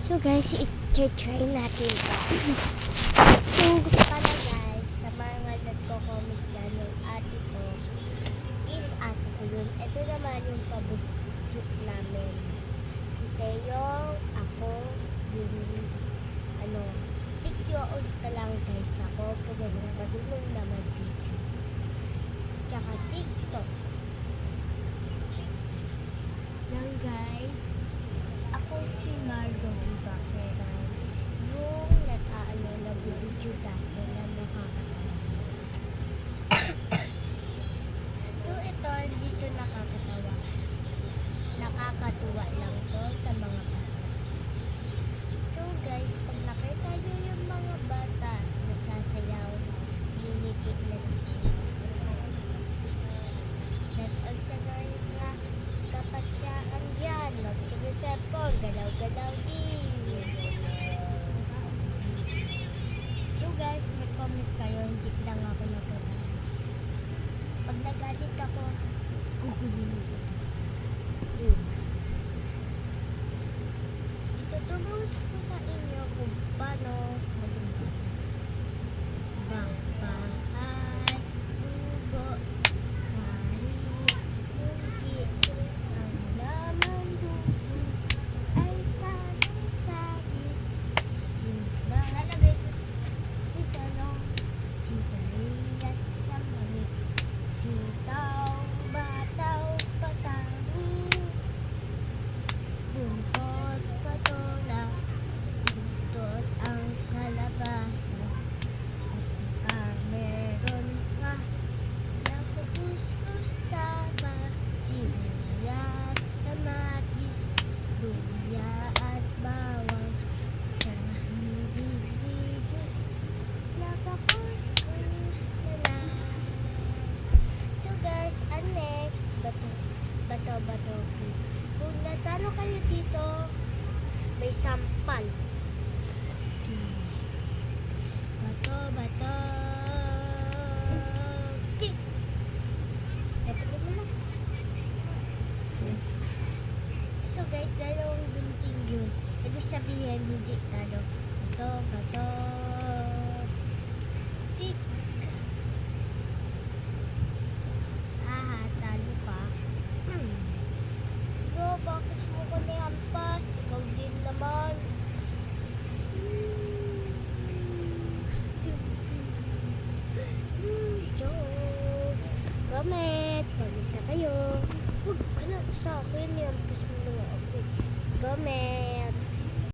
So guys, i-try natin ito. So pala guys, sa mga nagko-comment dyan, yung ate ko is ate ko yun. Ito naman yung pabusjuk namin. Si Teo, ako, yung 6 years old pa lang guys ako. Pero marunong naman video. Tsaka TikTok. Yan guys. Ako si Margot Ibaqueran. Yung nag-video dati na nakakatawa. So ito, dito nakakatawa. Nakakatuwa lang to sa mga bata. So guys, pag nakita nyo yung mga bata nasasayaw, ninikit na shout out sa mga kapatyaan dyan, magpag-usapon, galaw-galaw din. So guys, mag-comment kayo, hindi lang ako nagagalit. Pag nagalit ako, gugulin ko. Ituturo ko sa inyo kung paano malumbang. Bahay, tubo, kahit munti, ang laman dugo ay sabi-sabi. Sinalagay, si Talong, si Talias ng mani, sitaw, bataw, patani, bungkot, patola, buntot ang kalabasa, at meron pa nakukuskus sama, sibuyas, kamatis, luya at bawang, sa hibig-hibig, napakuskus na lang. So guys, ang next, bato. Kung natalo kayo dito, may sampal. Bato. Pick. Dapat mo lang. So guys, dalawang gunting yun. Ibig sabihin, hindi talo. Bato. Pick.